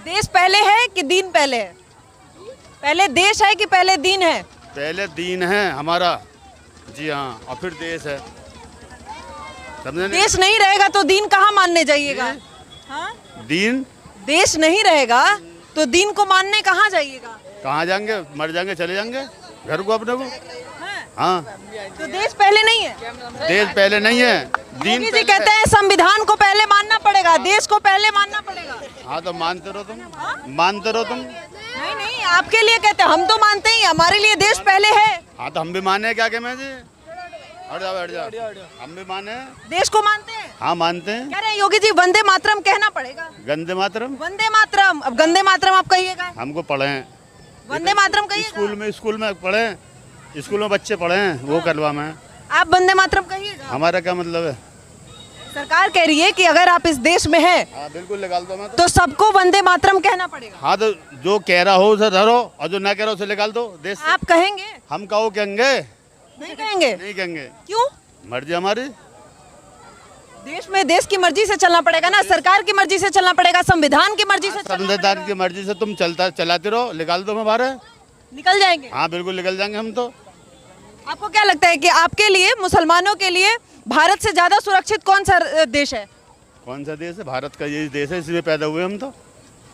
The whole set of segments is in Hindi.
देश पहले है कि दीन पहले है? पहले देश है कि पहले दीन है? पहले दीन है हमारा, जी हाँ, और फिर देश है, समझे नहीं? देश नहीं रहेगा तो दीन कहाँ मानने जाइएगा? हाँ? दीन देश नहीं रहेगा तो दीन को मानने कहाँ जाइएगा? कहाँ जाएंगे? मर जाएंगे, चले जाएंगे घर को अपने को। हाँ? हाँ, तो देश पहले नहीं है? देश पहले नहीं है, दीन योगी जी पहले कहते हैं संविधान को पहले मानना पड़ेगा, देश को पहले मानना पड़ेगा। हाँ, तो मानते रहो तुम, मानते रहो तुम। नहीं नहीं, आपके लिए कहते हैं, हम तो मानते ही, हमारे लिए देश पहले है। हाँ, तो हम भी माने, क्या कहें जी? हट जाओ, हट जाओ, हम भी माने, देश को मानते हैं। हाँ मानते हैं। कह रहे हैं योगी जी वंदे मातरम कहना पड़ेगा। गंदे मातरम वंदे मातरम, अब गंदे मातरम आप कहिएगा। हमको पढ़े हैं वंदे मातरम कहिएगा। स्कूल में पढ़े हैं, स्कूल में बच्चे पढ़े हैं, वो करवा में। आप वंदे मातरम कहिएगा। हमारा क्या मतलब है? सरकार कह रही है कि अगर आप इस देश में हैं हाँ, बिल्कुल निकाल दो, मैं तो सबको वंदे मातरम कहना पड़ेगा। हाँ, तो जो कह रहा हो उसे धरो और जो ना कह रहा हो उसे निकाल दो देश से। आप कहेंगे? हम कहो कहेंगे? नहीं कहेंगे। नहीं कहेंगे। क्यों? मर्जी हमारी। देश में देश की मर्जी से चलना पड़ेगा ना, सरकार की मर्जी से चलना पड़ेगा, संविधान की मर्जी से चलना संविधान की पड़ेगा। मर्जी से तुम चलाते रहो, निकाल दो हमारे। निकल जाएंगे। हाँ, बिल्कुल निकल जाएंगे हम तो। आपको क्या लगता है कि आपके लिए, मुसलमानों के लिए भारत से ज्यादा सुरक्षित कौन सा देश है? कौन सा देश है? भारत का यही देश है, इसी में पैदा हुए हम तो।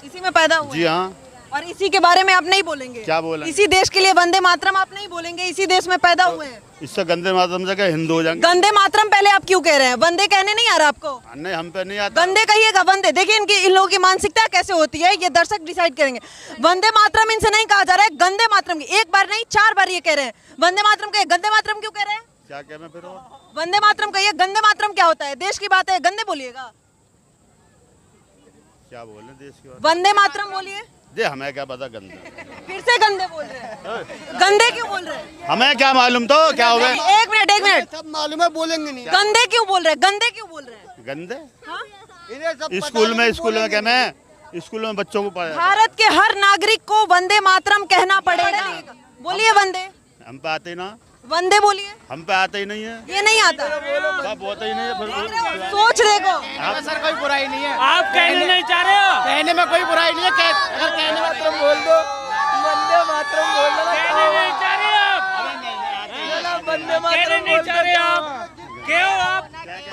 इसी में पैदा हुए जी हैं। हाँ। और इसी के बारे में आप नहीं बोलेंगे? क्या बोलेंगे? इसी देश के लिए वंदे मातरम आप नहीं बोलेंगे? इसी देश में पैदा हुए हैं। इससे गंदे मातरम से क्या हिंदू हो जाएंगे? गंदे मातरम पहले आप क्यों कह रहे हैं? वंदे कहने नहीं आ रहा आपको? नहीं, हम पे नहीं आता। वंदे कहिएगा, वंदे। देखिए इन लोगों की मानसिकता कैसे होती है, ये दर्शक डिसाइड करेंगे। वंदे मातरम इनसे नहीं कहा जा रहा है, गंदे मातरम की। एक बार नहीं 4 बार ये कह रहे हैं वंदे मातरम कहिए। गंदे मातरम क्यों कह रहे हैं? क्या कह मैं फिर और? वंदे मातरम कहिए। गंदे मातरम क्या होता है? देश की बात है, गंदे बोलिएगा। क्या बोले देश की बात? वंदे मातरम बोलिए। जी, हमें क्या पता गंदे। फिर से गंदे बोल रहे हैं। गंदे क्यों बोल रहे हैं? हमें क्या मालूम तो क्या हो गया? एक मिनट। सब मालूम है, बोलेंगे नहीं। गंदे क्यों बोल रहे हैं? गंदे क्यों बोल रहे हैं? गंदे हाँ? इन्हें सब पता स्कूल नहीं, में बोलेंगे क्या मैं स्कूल में बच्चों को पढ़ाया। भारत के हर नागरिक को वंदे मातरम कहना पड़ेगा। बोलिए वंदे। हम पे आते ही ना, वंदे बोलिए। हम पे आते ही नहीं है। ये नहीं आता। सब होता ही नहीं है फिर। सोच देखो। सर कोई बुराई नहीं है, आप कहने नहीं चाह रहे हो? कहने में कोई बुराई नहीं है। अगर कहने मातरम बोल दो, वंदे मातरम बोल दो। कहने नहीं चाह रहे आप? वंदे कहने नहीं चाह रहे आप? क्यों आप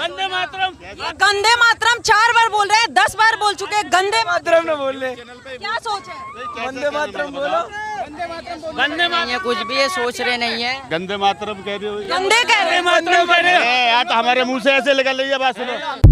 वंदे मातरम? गंदे मातरम 4 बार बोल रहे हैं, 10 बार बोल चुके हैं। गंदे मातरम न बोल ले, क्या सोच है? वंदे मातरम बोलो। वंदे नहीं है, कुछ भी ये सोच रहे नहीं है। गंदे मातरम कह रही हो? गंदे कह रहे हैं। मातरम कह रहे हो? यार, तो हमारे मुंह से ऐसे निकल रही है बात, सुनो।